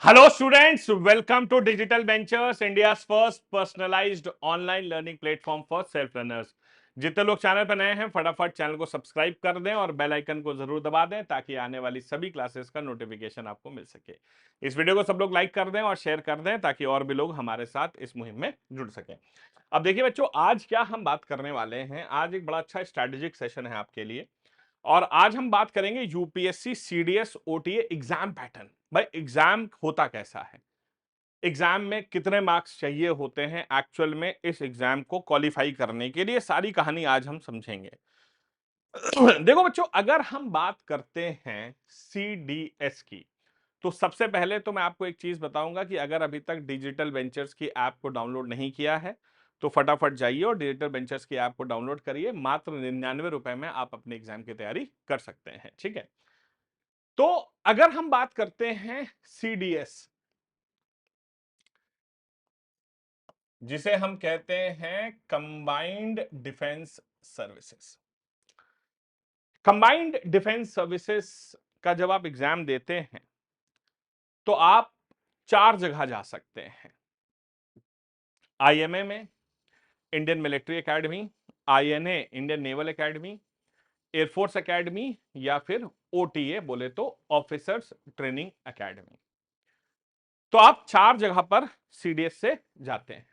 Hello students, welcome to Digital Ventures, India's first personalized online learning platform for self learners. जितने लोग channel पर नए हैं फटाफट चैनल को सब्सक्राइब कर दें और बेल आइकन को जरूर दबा दें ताकि आने वाली सभी क्लासेस का नोटिफिकेशन आपको मिल सके। इस वीडियो को सब लोग लाइक कर दें और शेयर कर दें ताकि और भी लोग हमारे साथ इस मुहिम में जुड़ सकें। अब देखिए बच्चों, आज क्या हम बात करने वाले हैं। आज एक बड़ा अच्छा स्ट्रैटेजिक सेशन है आपके लिए और आज हम बात करेंगे UPSC CDS OTA exam pattern. भाई एग्जाम होता कैसा है, एग्जाम में कितने मार्क्स चाहिए होते हैं एक्चुअल में इस एग्जाम को क्वालिफाई करने के लिए, सारी कहानी आज हम समझेंगे। देखो बच्चों, अगर हम बात करते हैं सीडीएस की तो सबसे पहले तो मैं आपको एक चीज बताऊंगा कि अगर अभी तक डिजिटल वेंचर्स की ऐप को डाउनलोड नहीं किया है तो फटाफट जाइए और डिजिटल वेंचर्स की ऐप को डाउनलोड करिए। मात्र 99 रुपए में आप अपने एग्जाम की तैयारी कर सकते हैं। ठीक है, तो अगर हम बात करते हैं सीडीएस, जिसे हम कहते हैं combined defence services. Combined defence services का जब आप एग्जाम देते हैं तो आप चार जगह जा सकते हैं। आईएमए में, Indian military academy, INA Indian naval academy, air force academy, या फिर ओटीए बोले तो ऑफिसर्स ट्रेनिंग एकेडमी। तो आप चार जगह पर सीडीएस से जाते हैं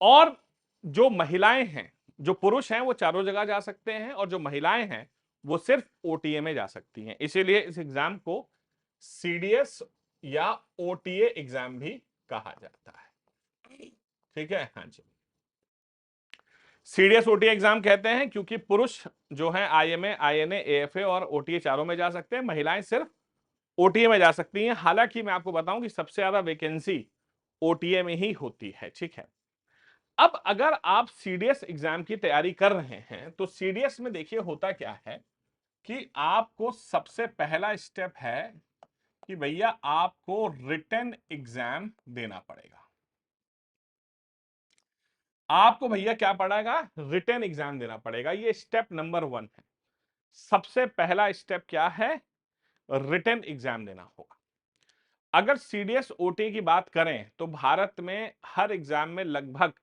और जो महिलाएं हैं, जो पुरुष हैं वो चारों जगह जा सकते हैं और जो महिलाएं हैं वो सिर्फ ओटीए में जा सकती हैं। इसीलिए इस एग्जाम को सीडीएस या ओटीए एग्जाम भी कहा जाता है। ठीक है, हाँ जी, सीडीएस ओटीए एग्जाम कहते हैं क्योंकि पुरुष जो है आईएमए, आईएनए, एएफए और ओटीए चारों में जा सकते हैं, महिलाएं सिर्फ ओटीए में जा सकती हैं। हालांकि मैं आपको बताऊं कि सबसे ज्यादा वैकेंसी ओटीए में ही होती है। ठीक है, अब अगर आप सीडीएस एग्जाम की तैयारी कर रहे हैं तो सीडीएस में देखिए होता क्या है कि आपको सबसे पहला स्टेप है कि भैया आपको रिटन एग्जाम देना पड़ेगा। आपको भैया क्या पड़ेगा, रिटन एग्जाम देना पड़ेगा। ये स्टेप नंबर 1 है। सबसे पहला स्टेप क्या है, रिटन एग्जाम देना होगा। अगर सीडीएस ओटी की बात करें तो भारत में हर एग्जाम में लगभग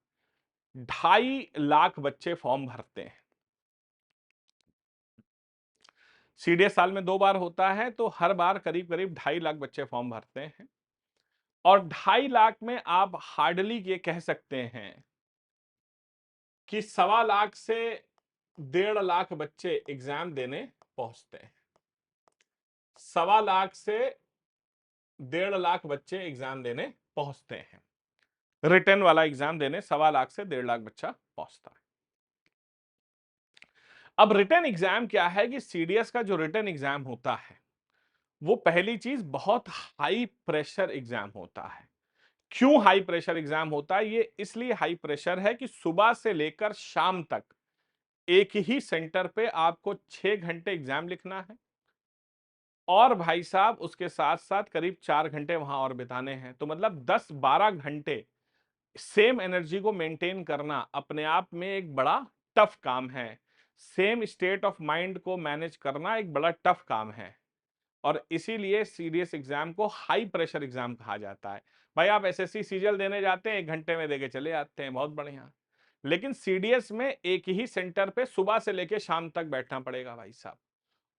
2.5 लाख बच्चे फॉर्म भरते हैं। सीडीएस साल में 2 बार होता है तो हर बार करीब करीब 2.5 लाख बच्चे फॉर्म भरते हैं और 2.5 लाख में आप हार्डली ये कह सकते हैं कि 1.25 लाख से 1.5 लाख बच्चे एग्जाम देने पहुंचते हैं। 1.25 लाख से 1.5 लाख बच्चे एग्जाम देने पहुंचते हैं। रिटर्न वाला एग्जाम देने 1.25 लाख से 1.5 लाख बच्चा पहुंचता है। अब रिटर्न एग्जाम क्या है कि सीडीएस का जो रिटर्न एग्जाम होता है वो पहली चीज बहुत हाई प्रेशर एग्जाम होता है। क्यों हाई प्रेशर एग्जाम होता है, ये इसलिए हाई प्रेशर है कि सुबह से लेकर शाम तक एक ही सेंटर पे आपको 6 घंटे एग्जाम लिखना है और भाई साहब उसके साथ साथ करीब 4 घंटे वहां और बिताने हैं। तो मतलब 10-12 घंटे सेम एनर्जी को मेंटेन करना अपने आप में एक बड़ा टफ काम है। सेम स्टेट ऑफ माइंड को मैनेज करना एक बड़ा टफ काम है और इसीलिए सीडीएस एग्जाम को हाई प्रेशर एग्जाम कहा जाता है। भाई आप एसएससी सीजीएल देने जाते हैं, 1 घंटे में देके चले आते हैं, बहुत बढ़िया। लेकिन सीडीएस में एक ही सेंटर पे सुबह से लेके शाम तक बैठना पड़ेगा भाई साहब।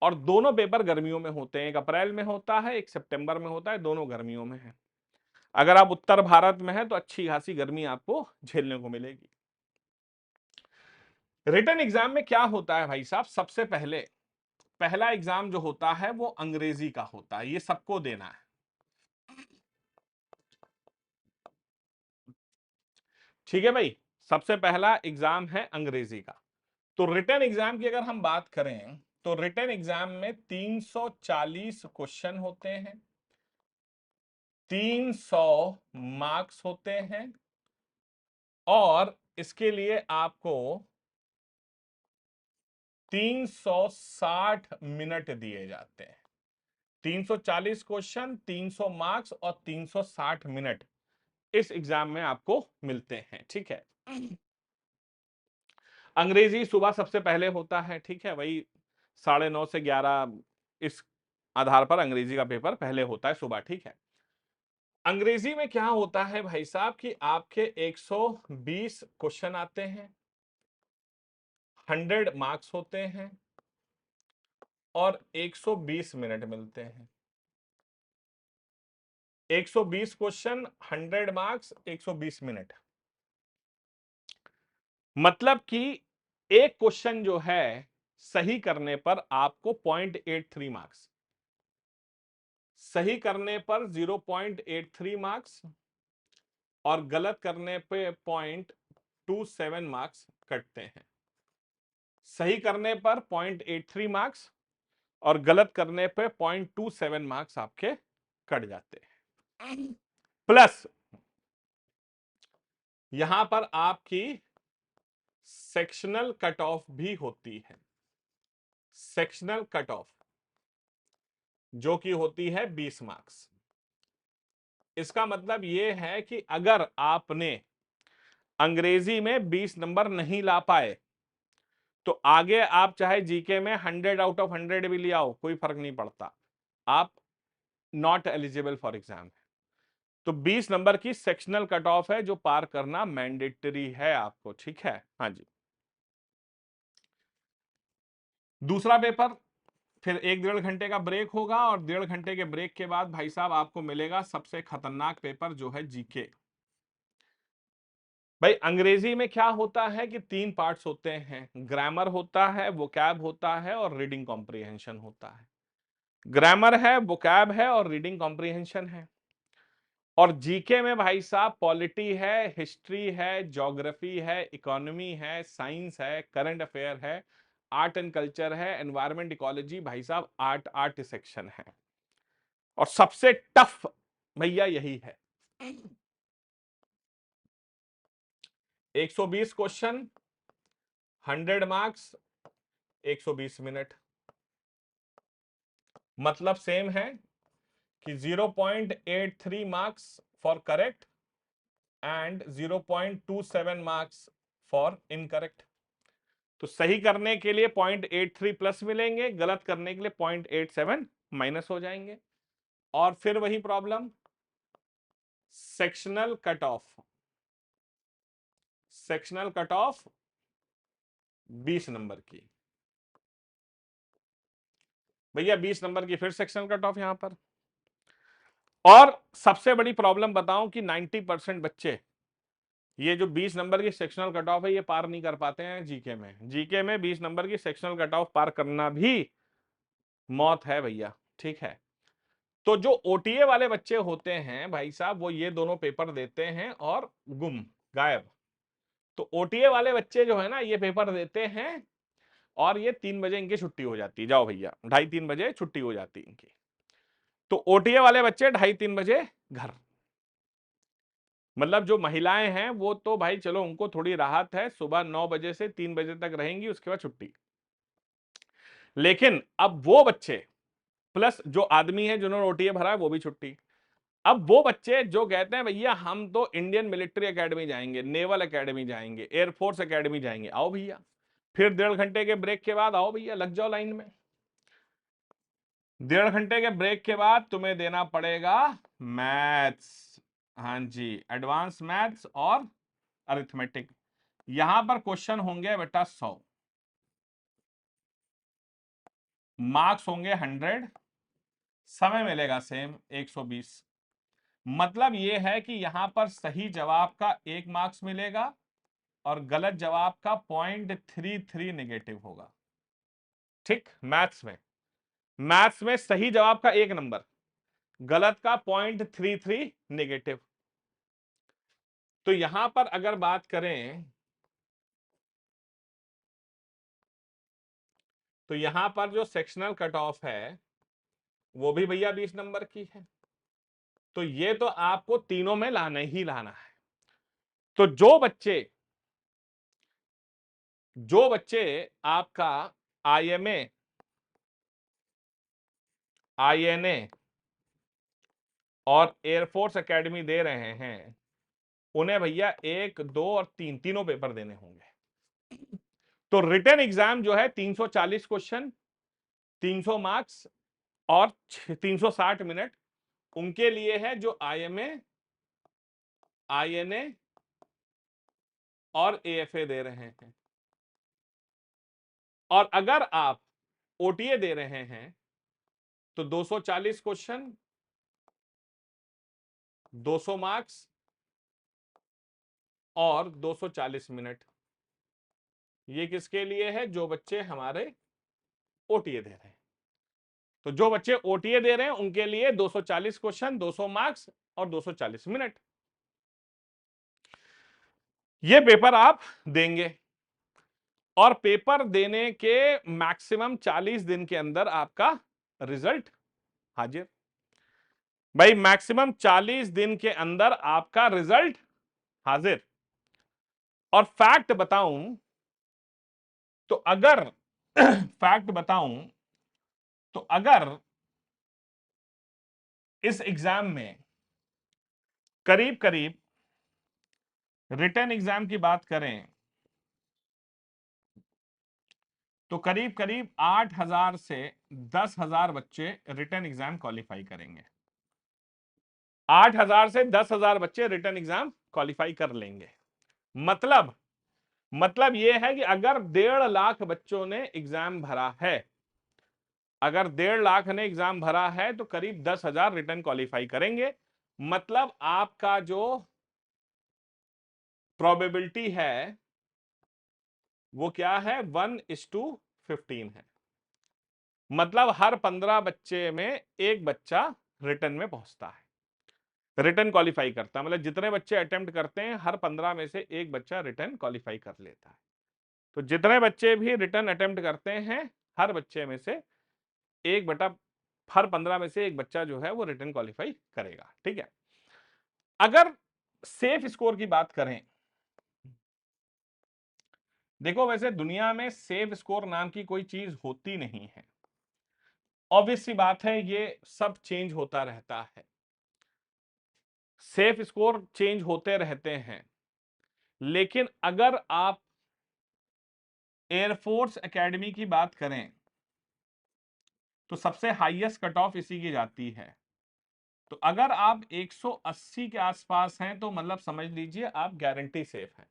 और दोनों पेपर गर्मियों में होते हैं, एक अप्रैल में होता है, एक सितंबर में होता है, दोनों गर्मियों में है। अगर आप उत्तर भारत में हैं तो अच्छी खासी गर्मी आपको झेलने को मिलेगी। रिटन एग्जाम में क्या होता है भाई साहब, सबसे पहले पहला एग्जाम जो होता है वो अंग्रेजी का होता है, ये सबको देना है। ठीक है भाई, सबसे पहला एग्जाम है अंग्रेजी का। तो रिटन एग्जाम की अगर हम बात करें तो रिटन एग्जाम में 340 क्वेश्चन होते हैं, 300 मार्क्स होते हैं और इसके लिए आपको 360 मिनट दिए जाते हैं। 340 क्वेश्चन, 300 मार्क्स और 360 मिनट इस एग्जाम में आपको मिलते हैं। ठीक है, अंग्रेजी सुबह सबसे पहले होता है। ठीक है, वही 9:30 से 11 इस आधार पर अंग्रेजी का पेपर पहले होता है सुबह। ठीक है, अंग्रेजी में क्या होता है भाई साहब कि आपके 120 क्वेश्चन आते हैं, 100 मार्क्स होते हैं और 120 मिनट मिलते हैं। 120 क्वेश्चन, 100 मार्क्स, 120 मिनट। मतलब कि एक क्वेश्चन जो है सही करने पर आपको 0.83 मार्क्स, सही करने पर 0.83 मार्क्स और गलत करने पे 0.27 मार्क्स कटते हैं। सही करने पर 0.83 मार्क्स और गलत करने पे 0.27 मार्क्स आपके कट जाते हैं। प्लस यहां पर आपकी सेक्शनल कट ऑफ भी होती है, सेक्शनल कट ऑफ जो कि होती है 20 मार्क्स। इसका मतलब यह है कि अगर आपने अंग्रेजी में 20 नंबर नहीं ला पाए तो आगे आप चाहे जीके में 100 आउट ऑफ 100 भी ले आओ, कोई फर्क नहीं पड़ता, आप नॉट एलिजिबल फॉर एग्जाम है। तो 20 नंबर की सेक्शनल कट ऑफ है जो पार करना मैंडेटरी है आपको, ठीक है। हाँ जी। दूसरा पेपर फिर 1-1.5 घंटे का ब्रेक होगा और 1.5 घंटे के ब्रेक के बाद भाई साहब आपको मिलेगा सबसे खतरनाक पेपर जो है जीके। भाई अंग्रेजी में क्या होता है कि 3 पार्ट्स होते हैं, ग्रामर होता है, वोकैब होता है और रीडिंग कॉम्प्रिहेंशन होता है। ग्रामर है, वोकैब है और रीडिंग कॉम्प्रिहेंशन है। और जीके में भाई साहब पॉलिटी है, हिस्ट्री है, ज्योग्राफी है, इकोनॉमी है, साइंस है, करंट अफेयर है, आर्ट एंड कल्चर है, एनवायरमेंट इकोलॉजी, भाई साहब आर्ट सेक्शन है। और सबसे टफ भैया यही है। 120 क्वेश्चन, 100 मार्क्स, 120 मिनट। मतलब सेम है कि 0.83 marks for correct and 0.27 marks for incorrect. तो सही करने के लिए 0.83 प्लस मिलेंगे, गलत करने के लिए 0.87 माइनस हो जाएंगे। और फिर वही problem, sectional cut off, sectional cut off 20 number की। भैया 20 नंबर की फिर सेक्शनल कट ऑफ यहां पर। और सबसे बड़ी प्रॉब्लम बताऊं कि 90% बच्चे ये जो 20 नंबर की सेक्शनल कट ऑफ है ये पार नहीं कर पाते हैं जीके में। जीके में 20 नंबर की सेक्शनल कट ऑफ पार करना भी मौत है भैया, ठीक है। तो जो ओटीए वाले बच्चे होते हैं भाई साहब वो ये दोनों पेपर देते हैं और गुम, गायब। तो ओटीए वाले बच्चे जो है ना ये पेपर देते हैं और ये 3 बजे इनकी छुट्टी हो जाती है, जाओ भैया 2:30-3 बजे छुट्टी हो जाती है इनकी। तो ओटीए वाले बच्चे 2:30-3 बजे घर। मतलब जो महिलाएं हैं वो तो भाई चलो उनको थोड़ी राहत है, सुबह 9 बजे से 3 बजे तक रहेंगी, उसके बाद छुट्टी। लेकिन अब वो बच्चे प्लस जो आदमी है जिन्होंने ओटीए भरा है वो भी छुट्टी। अब वो बच्चे जो कहते हैं भैया हम तो इंडियन मिलिट्री एकेडमी जाएंगे, नेवल एकेडमी जाएंगे, एयरफोर्स एकेडमी जाएंगे, आओ भैया। फिर 1.5 घंटे के ब्रेक के बाद आओ भैया, लग जाओ लाइन में। 1.5 घंटे के ब्रेक के बाद तुम्हें देना पड़ेगा मैथ्स, हाँ जी, एडवांस मैथ्स और अरिथमेटिक। यहां पर क्वेश्चन होंगे बेटा 100, मार्क्स होंगे 100, समय मिलेगा सेम 120। मतलब यह है कि यहां पर सही जवाब का 1 मार्क्स मिलेगा और गलत जवाब का 0.33 नेगेटिव होगा, ठीक। मैथ्स में, मैथ्स में सही जवाब का 1 नंबर, गलत का 0.33 नेगेटिव। तो यहां पर अगर बात करें तो यहां पर जो सेक्शनल कट ऑफ है वो भी भैया 20 नंबर की है। तो ये तो आपको तीनों में लाना ही लाना है। तो जो बच्चे आपका आईएमए, आईएनए और एयरफोर्स एकेडमी दे रहे हैं उन्हें भैया 1, 2 और 3 तीनों पेपर देने होंगे। तो रिटन एग्जाम जो है 340 क्वेश्चन, 300 मार्क्स और 360 मिनट उनके लिए है जो IMA, INA और AFA दे रहे हैं। और अगर आप OTA दे रहे हैं तो 240 क्वेश्चन, 200 मार्क्स और 240 मिनट। ये किसके लिए है? जो बच्चे हमारे OTA दे रहे हैं। तो जो बच्चे OTA दे रहे हैं उनके लिए 240 क्वेश्चन, 200 मार्क्स और 240 मिनट। ये पेपर आप देंगे और पेपर देने के मैक्सिमम 40 दिन के अंदर आपका रिजल्ट हाजिर। भाई मैक्सिमम 40 दिन के अंदर आपका रिजल्ट हाजिर। और फैक्ट बताऊं तो अगर फैक्ट बताऊं तो अगर इस एग्जाम में करीब करीब रिटन एग्जाम की बात करें तो करीब करीब 8,000 से 10,000 बच्चे रिटन एग्जाम क्वालिफाई करेंगे। 8,000 से 10,000 बच्चे रिटन एग्जाम क्वालिफाई कर लेंगे। मतलब यह है कि अगर 1.5 लाख बच्चों ने एग्जाम भरा है, अगर 1.5 लाख ने एग्जाम भरा है तो करीब 10,000 रिटन क्वालिफाई करेंगे। मतलब आपका जो प्रोबेबिलिटी है वो क्या है? 1:15 है। मतलब हर 15 बच्चे में एक बच्चा रिटन में पहुंचता है, रिटन क्वालिफाई करता है। मतलब जितने बच्चे अटेम्प्ट करते हैं हर 15 में से एक बच्चा रिटन क्वालिफाई कर लेता है। तो जितने बच्चे भी रिटन अटेम्प्ट करते हैं हर बच्चे में से हर 15 में से एक बच्चा जो है वो रिटन क्वालिफाई करेगा। ठीक है। अगर सेफ स्कोर की बात करें, देखो वैसे दुनिया में सेफ स्कोर नाम की कोई चीज होती नहीं है। ऑब्वियस सी बात है, ये सब चेंज होता रहता है, सेफ स्कोर चेंज होते रहते हैं। लेकिन अगर आप एयरफोर्स एकेडमी की बात करें तो सबसे हाईएस्ट कट ऑफ इसी की जाती है। तो अगर आप 180 के आसपास हैं तो मतलब समझ लीजिए आप गारंटी सेफ हैं।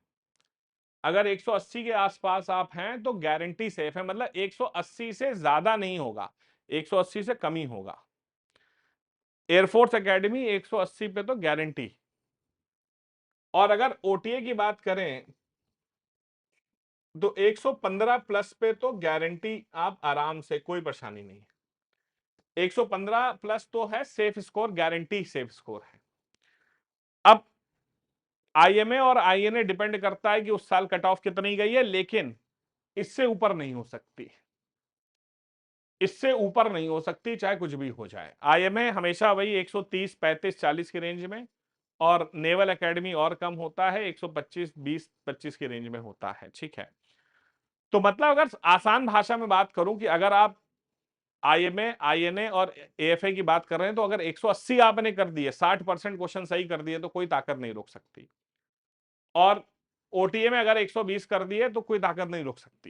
अगर 180 के आसपास आप हैं तो गारंटी सेफ है, मतलब 180 से ज्यादा नहीं होगा, 180 से कम ही होगा। एयरफोर्स एकेडमी 180 पे तो गारंटी। और अगर OTA की बात करें तो 115 प्लस पे तो गारंटी आप आराम से, कोई परेशानी नहीं है। 115 प्लस तो है safe score, guarantee safe score है। अब IMA और INA डिपेंड करता है कि उस साल कट ऑफ कितनी गई है, लेकिन इससे ऊपर नहीं हो सकती, इससे ऊपर नहीं हो सकती चाहे कुछ भी हो जाए। IMA हमेशा वही 130, 35, 40 की रेंज में, और नेवल एकेडमी और कम होता है, 125, 20, 25 की रेंज में होता है। ठीक है। तो मतलब अगर आसान भाषा में बात करूं कि अगर आप IMA, INA और AFA की बात कर रहे हैं तो अगर 180 आपने कर दिए, 60% क्वेश्चन सही कर दिए तो कोई ताकत नहीं रोक सकती। और OTA में अगर 120 कर दिए तो कोई ताकत नहीं रोक सकती।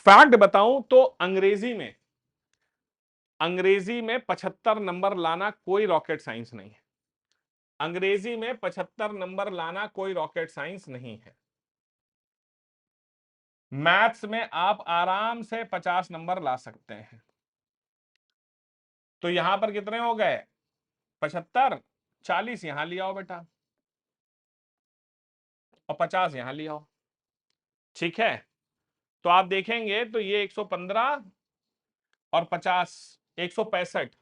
फैक्ट बताऊं तो अंग्रेजी में 75 नंबर लाना कोई रॉकेट साइंस नहीं है। अंग्रेजी में 75 नंबर लाना कोई रॉकेट साइंस नहीं है। मैथ्स में आप आराम से 50 नंबर ला सकते हैं। तो यहां पर कितने हो गए? 75, 40 यहां ले आओ बेटा और 50 यहां ले आओ। ठीक है। तो आप देखेंगे तो ये 115 और 50, 165।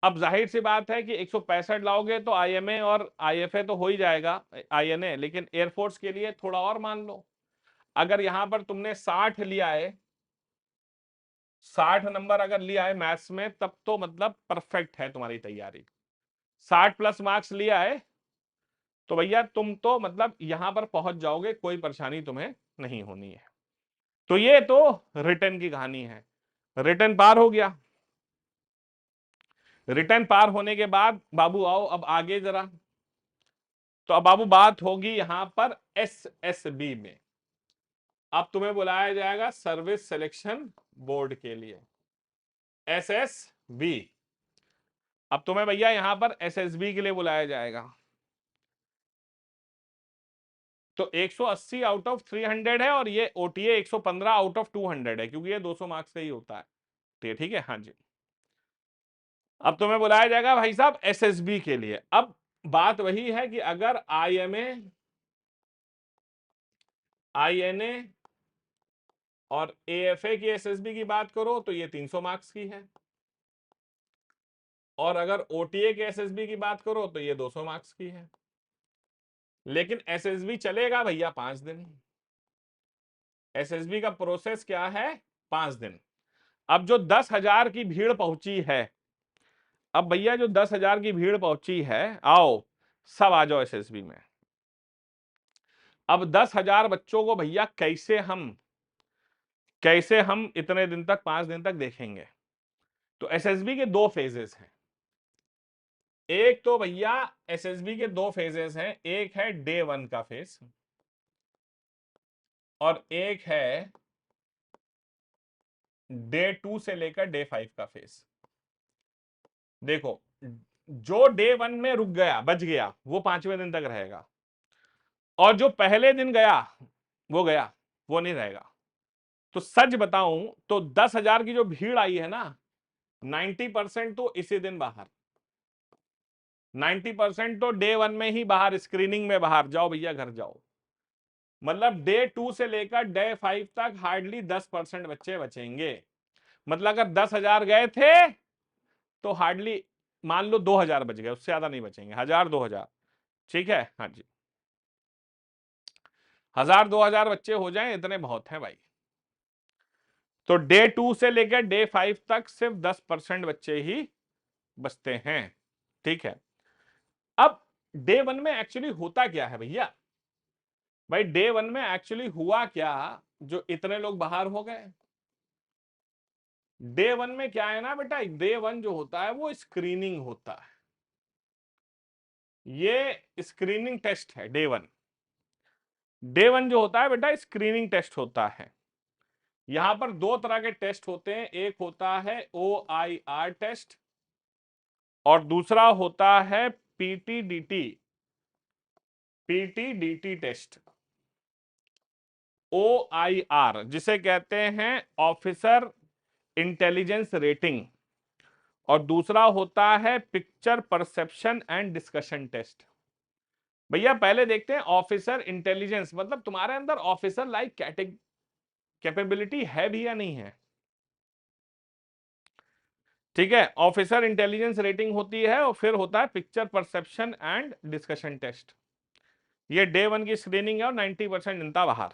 अब जाहिर सी बात है कि 165 लाओगे तो IMA और IFA तो हो ही जाएगा, INA, लेकिन एयरफोर्स के लिए थोड़ा और मान लो। अगर यहां पर तुमने 60 लिया है, 60 नंबर अगर लिया है मैथ्स में, तब तो मतलब परफेक्ट है तुम्हारी तैयारी। 60 प्लस मार्क्स लिया है तो भैया तुम तो मतलब यहां पर पहुंच जाओगे, कोई परेशानी तुम्हें नहीं होनी है। तो ये तो रिटर्न की कहानी है। रिटर्न पार हो गया। रिटर्न पार होने के बाद बाबू आओ अब आगे जरा। तो अब बाबू बात होगी यहां पर SSB में। अब तुम्हें बुलाया जाएगा सर्विस सिलेक्शन बोर्ड के लिए, SSB। बी। अब तुम्हें भैया यहां पर एसएसबी के लिए बुलाया जाएगा, तो 180 आउट ऑफ 300 है और ये ओटीए 115 आउट ऑफ 200 है, क्योंकि ये 200 मार्क्स का ही होता है। तो ये ठीक है, हाँ जी। अब तुम्हें बुलाया जाएगा भाई साहब एसएसबी के लिए। अब बात वही है कि अगर आईएमए, आईएनए और एएफए की एसएसबी की बात करो तो ये 300 मार्क्स की है, और अगर ओटीए के एसएसबी की बात करो तो ये 200 मार्क्स की है। लेकिन एसएसबी चलेगा भैया 5 दिन। एसएसबी का प्रोसेस क्या है, 5 दिन। अब जो 10,000 की भीड़ पहुंची है, अब भैया जो 10,000 की भीड़ पहुंची है, आओ सब आ जाओ एसएसबी में। अब 10,000 बच्चों को भैया कैसे हम इतने दिन तक, 5 दिन तक देखेंगे। तो एसएसबी के 2 फेजेस हैं। एक तो भैया एसएसबी के 2 फेजेस हैं, एक है डे 1 का फेज और एक है डे 2 से लेकर डे 5 का फेज। देखो, जो डे 1 में रुक गया, बच गया, वो 5वें दिन तक रहेगा, और जो पहले दिन गया वो नहीं रहेगा। तो सच बताऊं तो 10,000 की जो भीड़ आई है ना, 90% तो इसी दिन बाहर, 90% तो डे 1 में ही बाहर, स्क्रीनिंग में बाहर, जाओ भैया घर जाओ। मतलब डे 2 से लेकर डे 5 तक हार्डली 10% बच्चे बचेंगे। मतलब अगर 10,000 गए थे तो हार्डली मान लो 2,000 बच गए, उससे ज्यादा नहीं बचेंगे, 1,000 2,000। ठीक है, हाँ जी, 1,000 2,000 बच्चे हो जाएं, इतने बहुत हैं भाई। तो डे 2 से लेकर डे 5 तक सिर्फ 10% बच्चे ही बचते हैं। ठीक है, अब डे 1 में एक्चुअली होता क्या है भैया, भाई डे 1 में एक्चुअली हुआ क्या, जो इतने लोग बाहर हो गए। डे 1 में क्या है ना बेटा, डे 1 जो होता है वो स्क्रीनिंग होता है, ये स्क्रीनिंग टेस्ट है डे 1। डे 1 जो होता है बेटा स्क्रीनिंग टेस्ट होता है। यहां पर 2 तरह के टेस्ट होते हैं, एक होता है OIR टेस्ट और दूसरा होता है पीटीडीटी टेस्ट। OIR जिसे कहते हैं ऑफिसर इंटेलिजेंस रेटिंग, और दूसरा होता है picture perception and discussion test. भैया पहले देखते हैं ऑफिसर इंटेलिजेंस, मतलब तुम्हारे अंदर ऑफिसर लाइक कैपेबिलिटी है भी या नहीं है। ठीक है, ऑफिसर इंटेलिजेंस रेटिंग होती है, और फिर होता है picture perception and discussion test. ये डे 1 की स्क्रीनिंग है और 90% जनता बाहर।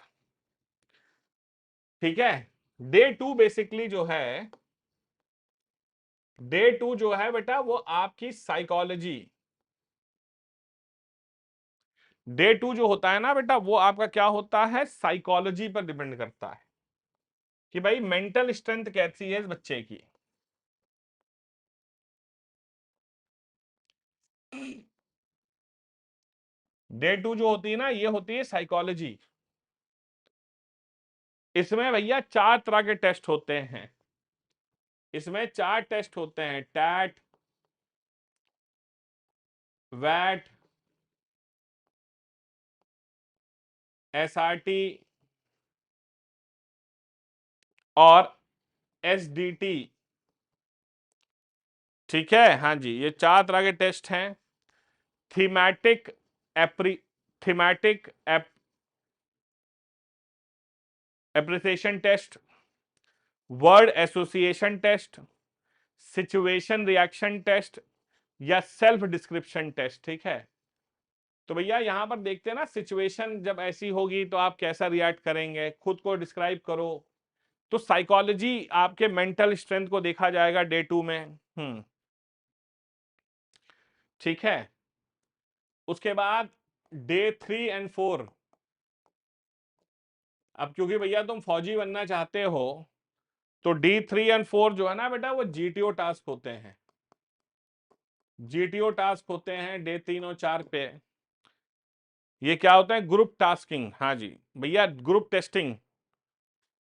ठीक है, डे 2 बेसिकली जो है, डे 2 जो है बेटा वो आपकी साइकोलॉजी। डे 2 जो होता है ना बेटा, वो आपका क्या होता है, साइकोलॉजी पर डिपेंड करता है कि भाई मेंटल स्ट्रेंथ कैसी है इस बच्चे की। डे 2 जो होती है ना, ये होती है साइकोलॉजी। इसमें भैया 4 तरह के टेस्ट होते हैं, इसमें 4 टेस्ट होते हैं, टैट, वैट, SRT और SDT। ठीक है, हाँ जी, ये 4 तरह के टेस्ट हैं। Thematic appre thematic appreciation test, word association test, situation reaction test या सेल्फ डिस्क्रिप्शन टेस्ट। ठीक है, तो भैया यहां पर देखते हैं ना, सिचुएशन जब ऐसी होगी तो आप कैसा रिएक्ट करेंगे, खुद को डिस्क्राइब करो। तो साइकोलॉजी आपके मेंटल स्ट्रेंथ को देखा जाएगा डे 2 में। ठीक है, उसके बाद डे 3 एंड 4, अब क्योंकि भैया तुम फौजी बनना चाहते हो, तो D3 और 4 जो है ना बेटा वो GTO टास्क होते हैं। GTO टास्क होते हैं डे 3 और 4 पे। ये क्या होता है, ग्रुप टास्किंग। हाँ जी भैया, ग्रुप टेस्टिंग।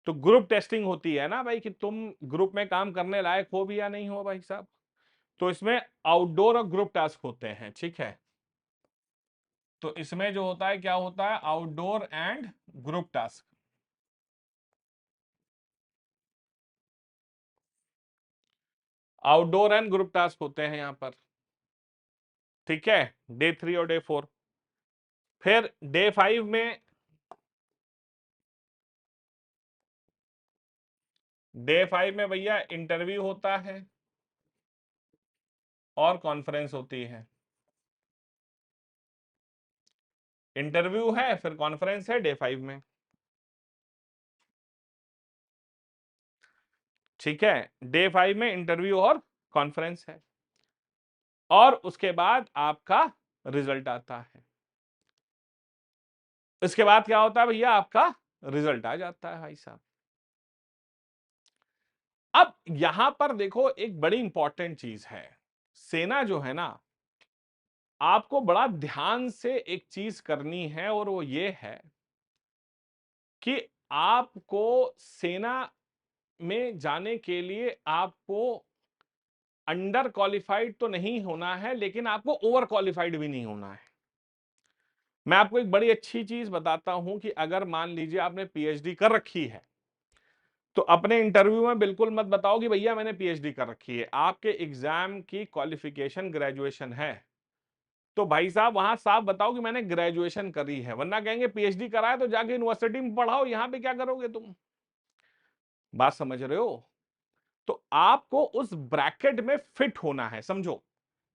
तो ग्रुप टेस्टिंग होती है ना भाई कि तुम ग्रुप में काम करने लायक हो भी या नहीं हो भाई साहब। तो इसमें आउटडोर और ग्रुप टास्क होते हैं, ठीक है। तो इसमें जो होता है क्या होता है, outdoor and group task. Outdoor and group task होते हैं यहां पर, ठीक है, डे 3 और डे 4। फिर डे 5 में, डे 5 में भैया इंटरव्यू होता है और कॉन्फ्रेंस होती है। इंटरव्यू है फिर कॉन्फ्रेंस है डे 5 में, ठीक है। डे 5 में इंटरव्यू और कॉन्फ्रेंस है और उसके बाद आपका रिजल्ट आता है। इसके बाद क्या होता है भैया, आपका रिजल्ट आ जाता है भाई साहब। अब यहां पर देखो एक बड़ी इंपॉर्टेंट चीज है, सेना जो है ना, आपको बड़ा ध्यान से एक चीज करनी है और वो ये है कि आपको सेना में जाने के लिए आपको अंडर क्वालिफाइड तो नहीं होना है, लेकिन आपको ओवर क्वालिफाइड भी नहीं होना है। मैं आपको एक बड़ी अच्छी चीज बताता हूं कि अगर मान लीजिए आपने पीएचडी कर रखी है, तो अपने इंटरव्यू में बिल्कुल मत बताओ कि भैया मैंने पीएचडी कर रखी है। आपके एग्जाम की क्वालिफिकेशन ग्रेजुएशन है, तो भाई साहब वहां साफ बताओ कि मैंने ग्रेजुएशन करी है, वरना कहेंगे पीएचडी करा है तो जाके यूनिवर्सिटी में पढ़ाओ, यहां पे क्या करोगे तुम। बात समझ रहे हो। तो आपको उस ब्रैकेट में फिट होना है, समझो।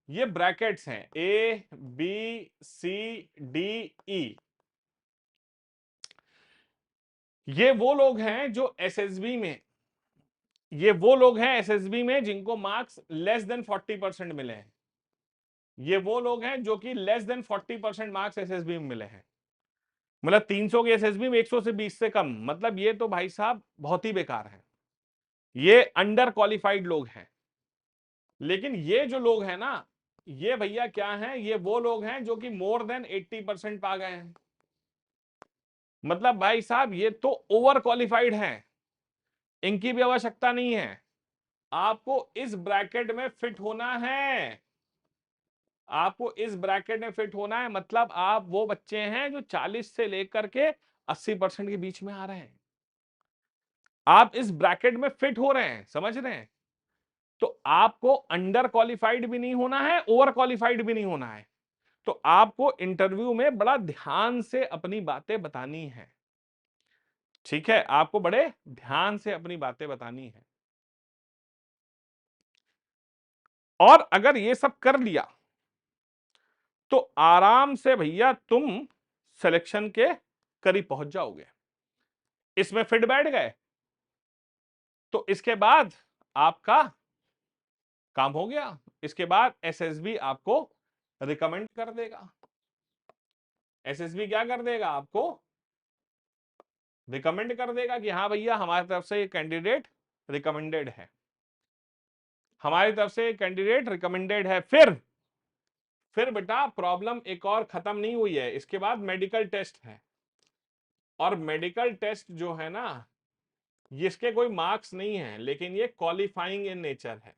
ये ब्रैकेट्स हैं A B C D E. ये वो लोग हैं जो एसएसबी में, ये वो लोग हैं एसएसबी में जिनको मार्क्स लेस देन 40% मिले हैं। ये वो लोग हैं जो कि लेस देन 40% मार्क्स एसएसबी में मिले हैं। मतलब 300 के एसएसबी में 100 से 20 से कम, मतलब ये तो भाई साहब बहुत ही बेकार है। ये अंडर क्वालिफाइड लोग हैं। लेकिन ये जो लोग हैं ना, ये भैया क्या हैं, ये वो लोग हैं जो कि मोर देन 80% पा गए हैं। मतलब भाई साहब ये तो ओवर क्वालिफाइड हैं, इनकी भी आवश्यकता नहीं है। आपको इस ब्रैकेट में फिट होना है, आपको इस ब्रैकेट में फिट होना है। मतलब आप वो बच्चे हैं जो 40 से लेकर के 80% के बीच में आ रहे हैं, आप इस ब्रैकेट में फिट हो रहे हैं, समझ रहे हैं। तो आपको अंडर क्वालिफाइड भी नहीं होना है, ओवर क्वालिफाइड भी नहीं होना है। तो आपको इंटरव्यू में बड़ा ध्यान से अपनी बातें बतानी है, ठीक है, आपको बड़े ध्यान से अपनी बातें बतानी है। और अगर ये सब कर लिया तो आराम से भैया तुम सिलेक्शन के करीब पहुंच जाओगे। इसमें फिट बैठ गए तो इसके बाद आपका काम हो गया। इसके बाद एसएसबी आपको रिकमेंड कर देगा। एसएसबी क्या कर देगा, आपको रिकमेंड कर देगा कि हाँ भैया हमारी तरफ से ये कैंडिडेट रिकमेंडेड है, हमारी तरफ से कैंडिडेट रिकमेंडेड है। फिर बेटा प्रॉब्लम एक और खत्म नहीं हुई है, इसके बाद मेडिकल टेस्ट है। और मेडिकल टेस्ट जो है ना, इसके कोई मार्क्स नहीं है, लेकिन ये क्वालिफाइंग इन नेचर है।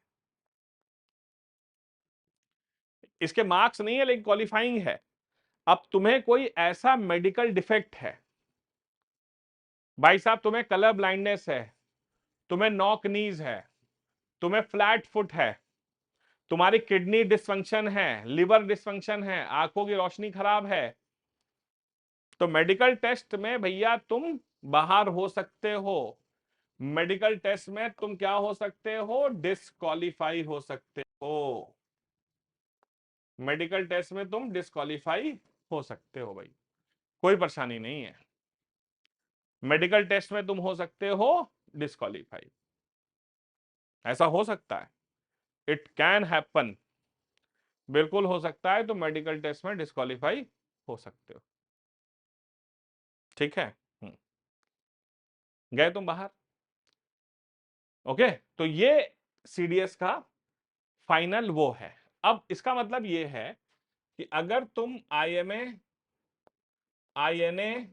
इसके मार्क्स नहीं है लेकिन क्वालिफाइंग है। अब तुम्हें कोई ऐसा मेडिकल डिफेक्ट है, भाई साहब तुम्हें कलर ब्लाइंडनेस है, तुम्हें नॉक नीज है, तुम्हें फ्लैट फुट है, तुम्हारी किडनी डिसफंक्शन है, लिवर डिसफंक्शन है, आंखों की रोशनी खराब है, तो मेडिकल टेस्ट में भैया तुम बाहर हो सकते हो। मेडिकल टेस्ट में तुम क्या हो सकते हो, डिस्क्वालीफाई हो सकते हो। मेडिकल टेस्ट में तुम डिस्क्वालीफाई हो सकते हो भाई, कोई परेशानी नहीं है। मेडिकल टेस्ट में तुम हो सकते हो डिस्क्वालीफाई, ऐसा हो सकता है, इट कैन हैपन, बिल्कुल हो सकता है। तो मेडिकल टेस्ट में डिस्क्वालीफाई हो सकते हो, ठीक है। गए तुम बाहर, ओके। तो ये सीडीएस का फाइनल वो है। अब इसका मतलब ये है कि अगर तुम आईएमए, आईएनए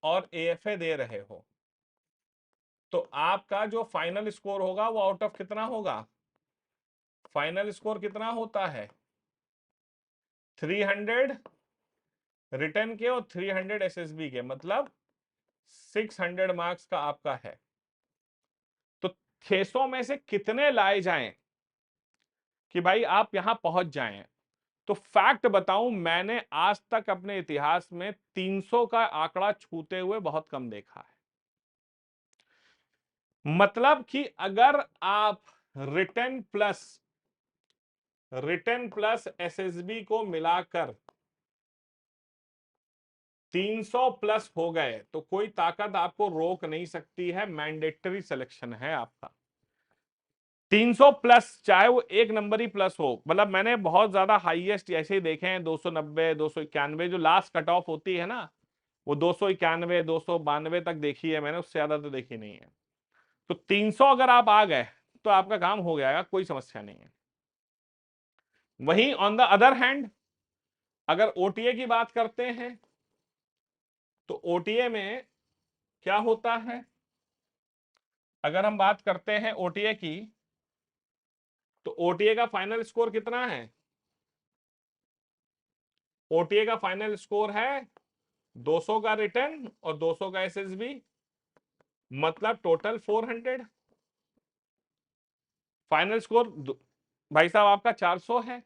और एएफए दे रहे हो, तो आपका जो फाइनल स्कोर होगा वो आउट ऑफ कितना होगा? फाइनल स्कोर कितना होता है? 300 रिटर्न के और 300 एसएसबी के, मतलब 600 मार्क्स का आपका है। तो 600 में से कितने लाए जाएं कि भाई आप यहां पहुंच जाएं? तो फैक्ट बताऊं, मैंने आज तक अपने इतिहास में 300 का आंकड़ा छूते हुए बहुत कम देखा है। मतलब कि अगर आप रिटर्न प्लस एसएसबी को मिलाकर 300 प्लस हो गए तो कोई ताकत आपको रोक नहीं सकती है। मैंडेटरी सिलेक्शन है आपका 300 प्लस, चाहे वो एक नंबर ही प्लस हो। मतलब मैंने बहुत ज्यादा हाईएस्ट ऐसे ही देखे हैं, 290 291 जो लास्ट कट ऑफ होती है ना, वो 291 292 तक देखी है मैंने, उससे ज्यादा तो देखी नहीं है। तो 300 अगर आप आ गए तो आपका काम हो जाएगा, कोई समस्या नहीं है। वहीं ऑन द अदर हैंड अगर ओटीए की बात करते हैं तो ओटीए में क्या होता है? अगर हम बात करते हैं ओटीए की, तो ओटीए का फाइनल स्कोर कितना है? ओटीए का फाइनल स्कोर है 200 का रिटर्न और 200 का एसएसबी, मतलब टोटल 400। फाइनल स्कोर भाई साहब आपका 400 है,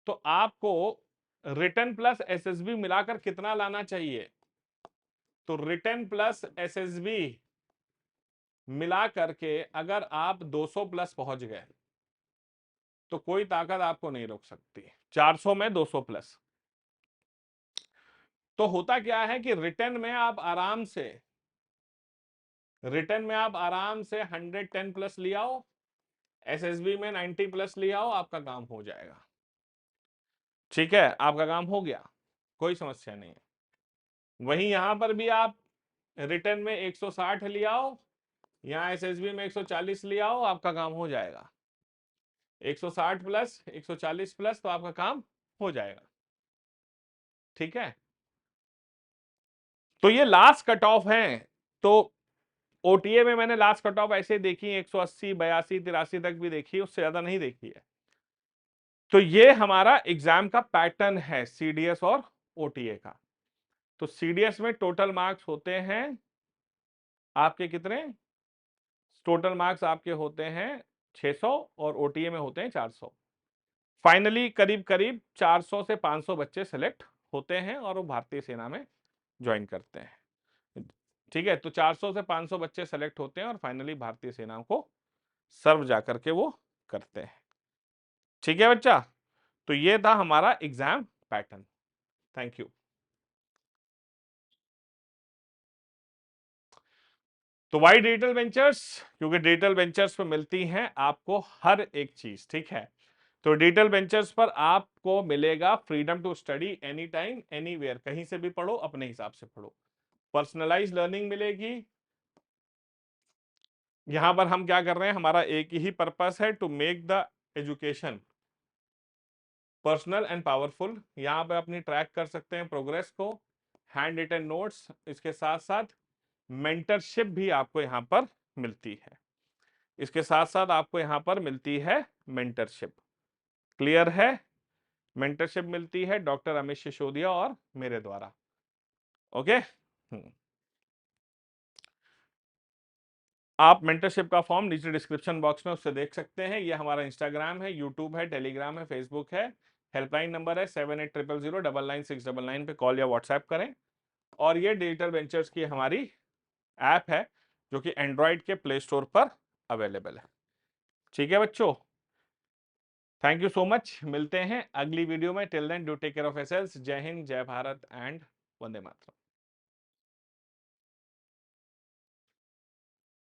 तो आपको रिटर्न प्लस एसएसबी मिलाकर कितना लाना चाहिए? तो रिटर्न प्लस एसएसबी मिला करके अगर आप 200 प्लस पहुंच गए तो कोई ताकत आपको नहीं रोक सकती। 400 में 200 प्लस। तो होता क्या है कि रिटर्न में आप आराम से 110 प्लस ले आओ, एसएसबी में 90 प्लस ले आओ, आपका काम हो जाएगा। ठीक है, आपका काम हो गया, कोई समस्या नहीं है। वहीं यहां पर भी आप रिटर्न में 160 ले आओ, यहां एसएसबी में 140 ले आओ, आपका काम हो जाएगा। 160 प्लस 140 प्लस, तो आपका काम हो जाएगा। ठीक है, तो ये लास्ट कट ऑफ है। तो ओटीए में मैंने लास्ट कट ऑफ ऐसे देखी 180 82 83 तक भी देखी, उससे ज्यादा नहीं देखी है। तो ये हमारा एग्जाम का पैटर्न है सीडीएस और ओटीए का। तो सीडीएस में टोटल मार्क्स होते हैं आपके कितने? टोटल मार्क्स आपके होते हैं 600 और ओटीए में होते हैं 400। फाइनली करीब करीब 400 से 500 बच्चे सेलेक्ट होते हैं और वो भारतीय सेना में ज्वाइन करते हैं। ठीक है, तो 400 से 500 बच्चे सेलेक्ट होते हैं और फाइनली भारतीय सेना को सर्व जाकर के वो करते हैं। ठीक है बच्चा, तो ये था हमारा एग्जाम पैटर्न। Thank you. तो वाई डिजिटल वेंचर्स? क्योंकि डिजिटल वेंचर्स पे मिलती हैं आपको हर एक चीज। ठीक है, तो डिजिटल वेंचर्स पर आपको मिलेगा freedom to study any time anywhere, कहीं से भी पढ़ो, अपने हिसाब से पढ़ो। पर्सनलाइज लर्निंग मिलेगी। यहां पर हम क्या कर रहे हैं, हमारा एक ही पर्पस है, to make the education personal and powerful. यहां पर अपनी ट्रैक कर सकते हैं प्रोग्रेस को, हैंड रिटन नोट्स, इसके साथ साथ मेंटरशिप भी आपको यहां पर मिलती है। इसके साथ साथ आपको यहां पर मिलती है मेंटरशिप। क्लियर है? मेंटरशिप मिलती है डॉक्टर अमित सिसोदिया और मेरे द्वारा। ओके, आप मेंटरशिप का फॉर्म नीचे डिस्क्रिप्शन बॉक्स में उससे देख सकते हैं। ये हमारा इंस्टाग्राम है, यूट्यूब है, टेलीग्राम है, फेसबुक है। हेल्पलाइन नंबर है 78000999 पे कॉल या व्हाट्सएप करें। और ये डिजिटल वेंचर्स की हमारी ऐप है जो कि एंड्रॉइड के प्ले स्टोर पर अवेलेबल है। ठीक है बच्चों, थैंक यू सो मच। मिलते हैं अगली वीडियो में। Till then do take care of yourselves. Jai Hind, जय भारत एंड वंदे मातरम।